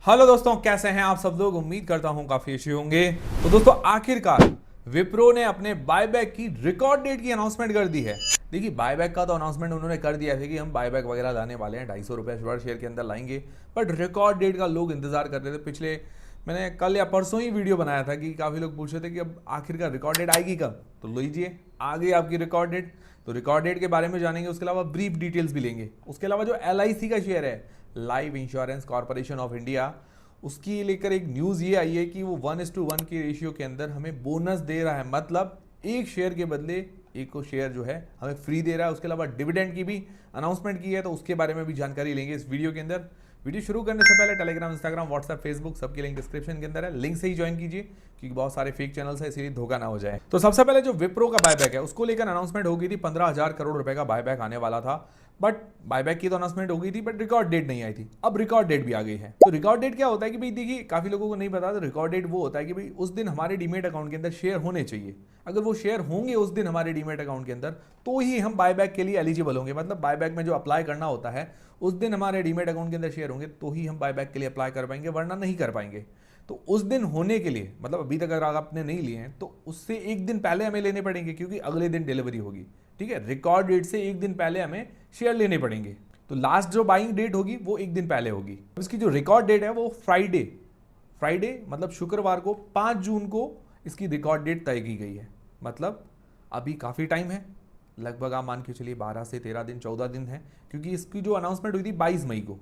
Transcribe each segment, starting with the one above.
Hello दोस्तों, कैसे हैं आप सब लोग। उम्मीद करता हूं काफी अच्छे होंगे। तो दोस्तों, आखिरकार विप्रो ने अपने बायबैक की रिकॉर्ड डेट की अनाउंसमेंट कर दी है। देखिए, बायबैक का तो अनाउंसमेंट उन्होंने कर दिया है कि हम बायबैक वगैरह लाने वाले हैं, 250 रुपये पर शेयर के अंदर लाएंगे। बट रिकॉर्ड डेट का लोग इंतजार कर रहे थे। पिछले मैंने कल या परसों ही वीडियो बनाया था कि काफ़ी लोग पूछ रहे थे कि अब आखिरकार रिकॉर्ड डेट आएगी कब। तो लीजिए, आ गई आपकी रिकॉर्ड डेट। तो रिकॉर्ड डेट के बारे में जानेंगे, उसके अलावा ब्रीफ डिटेल्स भी लेंगे। उसके अलावा जो LIC का शेयर है, life insurance corporation of India, उसकी लेकर एक न्यूज़ ये आई है कि वो 1:1 के रेशियो के अंदर हमें बोनस दे रहा है। मतलब एक शेयर के बदले एक को शेयर जो है हमें फ्री दे रहा है। उसके अलावा डिविडेंड की भी अनाउंसमेंट की है, तो उसके बारे में भी जानकारी लेंगे इस वीडियो के अंदर। वीडियो शुरू करने से पहले टेलीग्राम, इंस्टाग्राम, व्हाट्सएप, फेसबुक सबके लिंक डिस्क्रिप्शन के अंदर है, लिंक से ही ज्वाइन कीजिए क्योंकि बहुत सारे फेक चैनल्स है, इसीलिए धोखा ना हो जाए। तो सबसे पहले जो विप्रो का बायबैक है उसको लेकर अनाउंसमेंट हो गई थी। 15,000 करोड़ रुपए का बायबैक आने वाला था। बट बायबैक की तो अनाउंसमेंट हो गई थी, बट रिकॉर्ड डेट नहीं आई थी। अब रिकॉर्ड डेट भी आ गई है। तो रिकॉर्ड डेट क्या होता है कि भाई देखिए, काफी लोगों को नहीं पता। तो रिकॉर्ड डेट वो होता है कि भाई उस दिन हमारे डीमेट अकाउंट के अंदर शेयर होने चाहिए। अगर वो शेयर होंगे उस दिन हमारे डीमेट अकाउंट के अंदर, तो ही हम बायबैक के लिए एलिजिबल होंगे। मतलब बायबैक में जो अप्लाई करना होता है, उस दिन हमारे डीमेट अकाउंट के अंदर शेयर होंगे तो ही हम बायबैक के लिए अप्लाई कर पाएंगे, वरना नहीं कर पाएंगे। तो उस दिन होने के लिए, मतलब अभी तक अगर आपने नहीं लिए हैं तो उससे एक दिन पहले हमें लेने पड़ेंगे, क्योंकि अगले दिन डिलीवरी होगी। ठीक है, रिकॉर्ड डेट से एक दिन पहले हमें शेयर लेने पड़ेंगे। तो लास्ट जो बाइंग डेट होगी वो एक दिन पहले होगी। इसकी जो रिकॉर्ड डेट है वो फ्राइडे मतलब शुक्रवार को 5 जून को इसकी रिकॉर्ड डेट तय की गई है। मतलब अभी काफ़ी टाइम है, लगभग आप मान के चलिए 12 से 13 दिन, 14 दिन है, क्योंकि इसकी जो अनाउंसमेंट हुई थी 22 मई को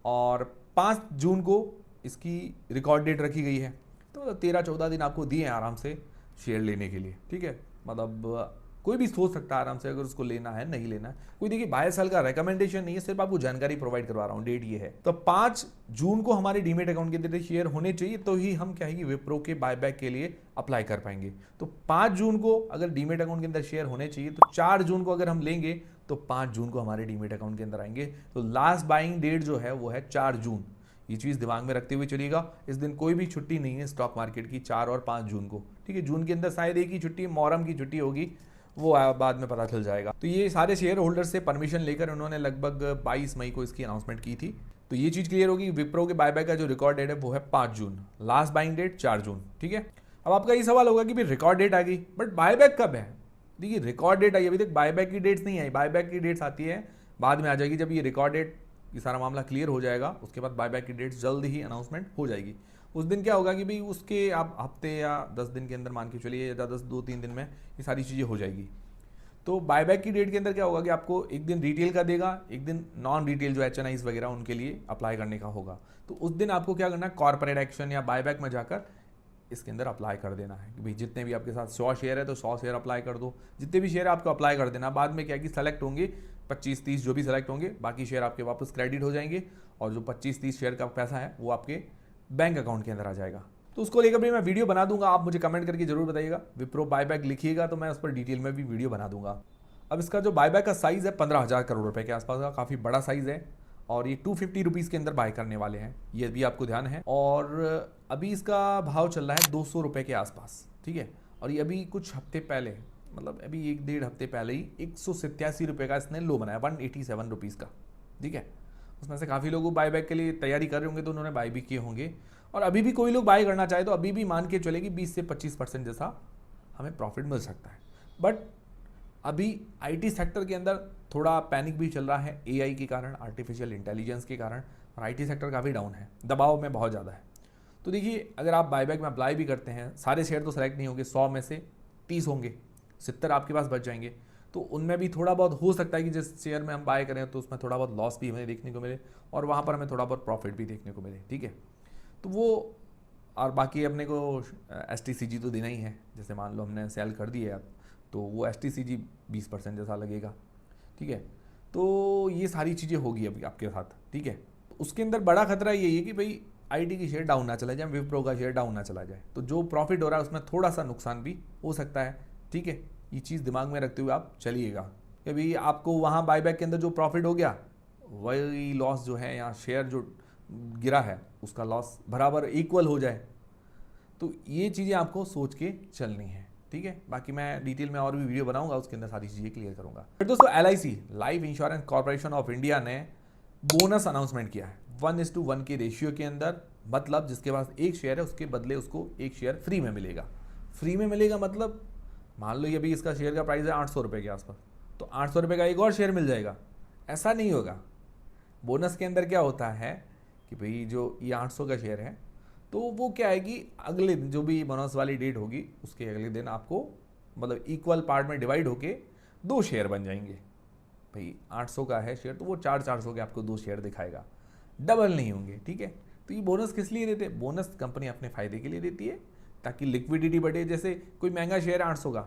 और 5 जून को इसकी रिकॉर्ड डेट रखी गई है। तो 13-14 दिन आपको दिए हैं आराम से शेयर लेने के लिए। ठीक है, मतलब कोई भी सोच सकता है आराम से अगर उसको लेना है, नहीं लेना है। कोई देखिए बाय सेल का रेकमेंडेशन नहीं है, सिर्फ आपको जानकारी प्रोवाइड करवा रहा हूँ। डेट ये है, तो 5 जून को हमारे डीमेट अकाउंट के अंदर शेयर होने चाहिए, तो ही हम क्या है कि विप्रो के बायबैक के लिए अप्लाई कर पाएंगे। तो 5 जून को अगर डीमेट अकाउंट के अंदर शेयर होने चाहिए, तो 4 जून को अगर हम लेंगे तो 5 जून को हमारे डीमेट अकाउंट के अंदर आएंगे। तो लास्ट बाइंग डेट जो है वो है 4 जून। ये चीज़ दिमाग में रखते हुए चलिएगा। इस दिन कोई भी छुट्टी नहीं है स्टॉक मार्केट की, 4 और 5 जून को। ठीक है, जून के अंदर शायद एक ही छुट्टी, मोहर्रम की छुट्टी होगी, वो बाद में पता चल जाएगा। तो ये सारे शेयर होल्डर से परमिशन लेकर उन्होंने लगभग 22 मई को इसकी अनाउंसमेंट की थी। तो ये चीज़ क्लियर होगी। विप्रो के बायबैक का जो रिकॉर्ड डेट है वो है 5 जून, लास्ट बाइंग डेट 4 जून। ठीक है, अब आपका ये सवाल होगा कि भाई रिकॉर्ड डेट आ गई, बट बायबैक कब है। देखिए, रिकॉर्ड डेट आई, अभी तक बायबैक की डेट्स नहीं आई। बायबैक की डेट्स आती है बाद में, आ जाएगी जब ये रिकॉर्ड डेट, ये सारा मामला क्लियर हो जाएगा। उसके बाद बायबैक की डेट्स जल्द ही अनाउंसमेंट हो जाएगी। उस दिन क्या होगा कि भाई उसके आप हफ्ते या 10 दिन के अंदर मान के चलिए, या 2-3 दिन में ये सारी चीज़ें हो जाएगी। तो बायबैक की डेट के अंदर क्या होगा कि आपको एक दिन रिटेल का देगा, एक दिन नॉन रिटेल जो HNIs वगैरह उनके लिए अप्लाई करने का होगा। तो उस दिन आपको क्या करना है, कॉर्पोरेट एक्शन या बायबैक में जाकर इसके अंदर अप्लाई कर देना है कि भाई जितने भी आपके साथ 100 शेयर है तो 100 शेयर अप्लाई कर दो। जितने भी शेयर आपको अप्लाई कर देना। बाद में क्या कि सेलेक्ट होंगे 25-30 जो भी सेलेक्ट होंगे, बाकी शेयर आपके वापस क्रेडिट हो जाएंगे और जो 25-30 शेयर का पैसा है वो आपके बैंक अकाउंट के अंदर आ जाएगा। तो उसको लेकर भी मैं वीडियो बना दूंगा, आप मुझे कमेंट करके जरूर बताइएगा। विप्रो बायबैक लिखिएगा तो मैं उस पर डिटेल में भी वीडियो बना दूंगा। अब इसका जो बायबैक का साइज़ है 15,000 करोड़ रुपए के आसपास का, काफ़ी बड़ा साइज़ है और ये 250 रुपीज़ के अंदर बाय करने वाले हैं, ये भी आपको ध्यान है। और अभी इसका भाव चल रहा है 200 रुपये के आसपास। ठीक है, और ये अभी कुछ हफ्ते पहले, मतलब अभी 1-1.5 हफ्ते पहले ही 187 रुपये का इसने लो बनाया, 187 रुपीज़ का। ठीक है, उसमें से काफ़ी लोग बायबैक के लिए तैयारी कर रहे होंगे तो उन्होंने बाय भी किए होंगे। और अभी भी कोई लोग बाय करना चाहे तो अभी भी मान के चलेगी 20 से 25% जैसा हमें प्रॉफिट मिल सकता है। बट अभी IT सेक्टर के अंदर थोड़ा पैनिक भी चल रहा है AI के कारण, आर्टिफिशियल इंटेलिजेंस के कारण, और IT सेक्टर काफ़ी डाउन है, दबाव में बहुत ज़्यादा है। तो देखिए, अगर आप बायबैक में अप्लाई भी करते हैं, सारे शेयर तो सेलेक्ट नहीं होंगे, 100 में से 30 होंगे, 70 आपके पास बच जाएंगे। तो उनमें भी थोड़ा बहुत हो सकता है कि जिस शेयर में हम बाय करें तो उसमें थोड़ा बहुत लॉस भी हमें देखने को मिले और वहाँ पर हमें थोड़ा बहुत प्रॉफिट भी देखने को मिले। ठीक है, तो वो, और बाकी अपने को STCG तो देना ही है। जैसे मान लो हमने सेल कर दी है अब, तो वो STCG 20% जैसा लगेगा। ठीक है, तो ये सारी चीज़ें होगी अभी आपके साथ। ठीक है, उसके अंदर बड़ा खतरा यही है कि भाई IT की शेयर डाउन ना चला जाए, विप्रो का शेयर डाउन ना चला जाए, तो जो प्रॉफिट हो रहा है उसमें थोड़ा सा नुकसान भी हो सकता है। ठीक है, ये चीज़ दिमाग में रखते हुए आप चलिएगा कि भाई आपको वहाँ बायबैक के अंदर जो प्रॉफिट हो गया वही लॉस जो है, या शेयर जो गिरा है उसका लॉस बराबर इक्वल हो जाए। तो ये चीज़ें आपको सोच के चलनी है। ठीक है, बाकी मैं डिटेल में और भी वीडियो बनाऊंगा, उसके अंदर सारी चीज़ें क्लियर करूंगा। फिर दोस्तों, LIC life insurance corporation of India ने बोनस अनाउंसमेंट किया है 1:1 के रेशियो के अंदर मतलब जिसके पास एक शेयर है उसके बदले उसको एक शेयर फ्री में मिलेगा। फ्री में मिलेगा मतलब मान लो ये अभी इसका शेयर का प्राइस है 800 रुपये के आसपास, तो 800 रुपये का एक और शेयर मिल जाएगा। ऐसा नहीं होगा। बोनस के अंदर क्या होता है कि भाई जो ये 800 का शेयर है तो वो क्या है कि अगले दिन जो भी बोनस वाली डेट होगी उसके अगले दिन आपको मतलब इक्वल पार्ट में डिवाइड होके 2 शेयर बन जाएंगे। भाई 800 का है शेयर तो वो 400 के आपको 2 शेयर दिखाएगा, डबल नहीं होंगे। ठीक है, तो ये बोनस किस लिए देते हैं? बोनस कंपनी अपने फायदे के लिए देती है ताकि लिक्विडिटी बढ़े। जैसे कोई महंगा शेयर है 800 का,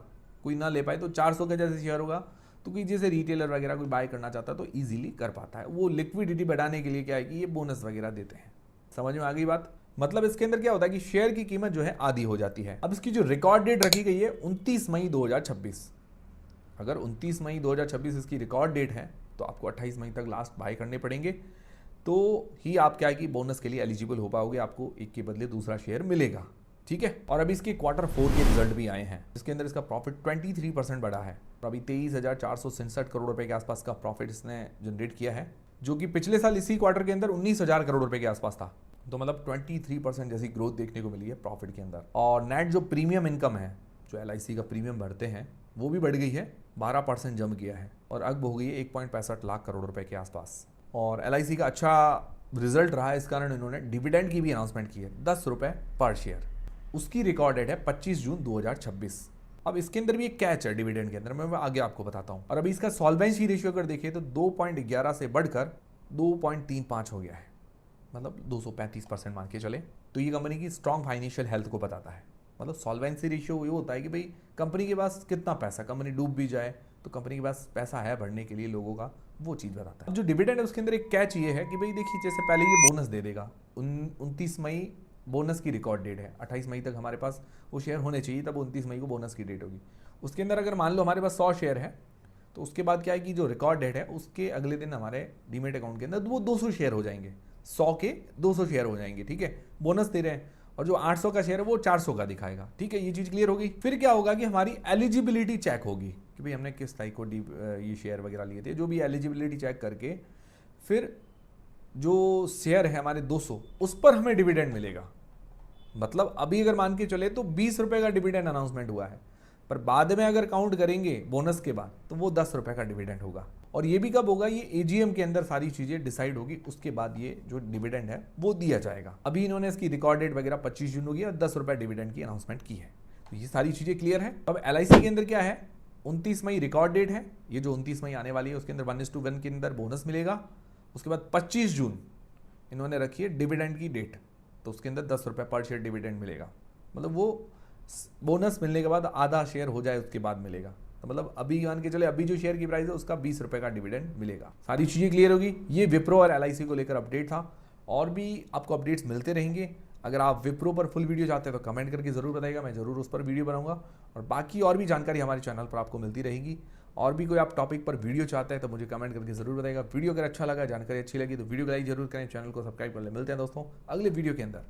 कोई ना ले पाए तो 400 का जैसे शेयर होगा तो कोई जैसे रिटेलर वगैरह कोई बाय करना चाहता है तो ईजिली कर पाता है। वो लिक्विडिटी बढ़ाने के लिए क्या है कि ये बोनस वगैरह देते हैं। समझ में आ गई बात? मतलब इसके अंदर क्या होता है कि शेयर की कीमत जो है आधी हो जाती है। अब इसकी जो रिकॉर्ड डेट रखी गई है 29 मई 2026। अगर 29 मई 2026 इसकी रिकॉर्ड डेट है तो आपको 28 मई तक लास्ट बाय करने पड़ेंगे, तो ही आप क्या है कि बोनस के लिए एलिजिबल हो पाओगे, आपको एक के बदले दूसरा शेयर मिलेगा। ठीक है, और अभी इसके Q4 के रिजल्ट भी आए हैं जिसके अंदर इसका प्रॉफिट 23% बढ़ा है और अभी 23,467 करोड़ रुपए के आसपास का प्रॉफिट इसने जनरेट किया है, जो कि पिछले साल इसी क्वार्टर के अंदर 19,000 करोड़ रुपए के आसपास था। तो मतलब 23% जैसी ग्रोथ देखने को मिली है प्रॉफिट के अंदर। और नेट जो प्रीमियम इनकम है, जो LIC का प्रीमियम भरते हैं, वो भी बढ़ गई है, 12% जम किया है और अब हो गई है 1.65 लाख करोड़ रुपए के आसपास। और LIC का अच्छा रिजल्ट रहा है, इस कारण इन्होंने डिविडेंड की भी अनाउंसमेंट की है, 10 रुपए पर शेयर। उसकी रिकॉर्ड डेट है 25 जून 2026। अब इसके अंदर भी एक कैच है डिविडेंड के अंदर, मैं आगे आपको बताता हूं। और अभी इसका सॉल्वेंसी रेशियो अगर देखिए तो 2.11 से बढ़कर 2.35 हो गया है, मतलब 235% मान के चले। तो ये कंपनी की स्ट्रॉन्ग फाइनेंशियल हेल्थ को बताता है। मतलब सॉल्वेंसी रेशियो ये होता है कि भाई कंपनी के पास कितना पैसा, कंपनी डूब भी जाए तो कंपनी के पास पैसा है भरने के लिए लोगों का, वो चीज़ बताता है। अब जो डिविडेंड है उसके अंदर एक कैच ये है कि भाई देखिए जैसे पहले ये बोनस दे देगा, 29 मई बोनस की रिकॉर्ड डेट है, 28 मई तक हमारे पास वो शेयर होने चाहिए, तब 29 मई को बोनस की डेट होगी। उसके अंदर अगर मान लो हमारे पास 100 शेयर है तो उसके बाद क्या है कि जो रिकॉर्ड डेट है उसके अगले दिन हमारे डीमेट अकाउंट के अंदर वो 200 शेयर हो जाएंगे, 100 के 200 शेयर हो जाएंगे। ठीक है, बोनस दे रहे हैं और जो 800 का शेयर है वो 400 का दिखाएगा। ठीक है, ये चीज़ क्लियर होगी। फिर क्या होगा कि हमारी एलिजिबिलिटी चेक होगी कि भाई हमने किस तारीख को ये शेयर वगैरह लिए थे, जो भी एलिजिबिलिटी चेक करके फिर जो शेयर है हमारे 200 उस पर हमें डिविडेंड मिलेगा। मतलब अभी अगर मान के चले तो 20 रुपए का डिविडेंड अनाउंसमेंट हुआ है, पर बाद में अगर काउंट करेंगे बोनस के बाद तो वो 10 रुपए का डिविडेंड होगा। और ये भी कब होगा? ये AGM के अंदर सारी चीजें डिसाइड होगी, उसके बाद ये जो डिविडेंड है वो दिया जाएगा। अभी इन्होंने इसकी रिकॉर्ड डेट वगैरह 25 जून होगी और 10 रुपए डिविडेंड की अनाउंसमेंट की है। तो ये सारी चीजें क्लियर है। अब LIC के अंदर क्या है, 29 मई रिकॉर्ड डेट है, ये जो 29 मई आने वाली है उसके अंदर 1:1 के अंदर बोनस मिलेगा। उसके बाद 25 जून इन्होंने रखी है डिविडेंड की डेट, तो उसके अंदर 10 रुपए पर शेयर डिविडेंड मिलेगा। मतलब वो बोनस मिलने के बाद आधा शेयर हो जाए उसके बाद मिलेगा। तो मतलब अभी मान के चले अभी जो शेयर की प्राइस है उसका 20 रुपए का डिविडेंड मिलेगा। सारी चीज़ें क्लियर होगी। ये विप्रो और LIC को लेकर अपडेट था, और भी आपको अपडेट्स मिलते रहेंगे। अगर आप विप्रो पर फुल वीडियो चाहते हैं तो कमेंट करके जरूर बताइएगा, मैं जरूर उस पर वीडियो बनाऊंगा। और बाकी और भी जानकारी हमारे चैनल पर आपको मिलती रहेगी। और भी कोई आप टॉपिक पर वीडियो चाहते हैं तो मुझे कमेंट करके जरूर बताइएगा। वीडियो अगर अच्छा लगा, जानकारी अच्छी लगी तो वीडियो को लाइक जरूर करें, चैनल को सब्सक्राइब कर लें। मिलते हैं दोस्तों अगले वीडियो के अंदर।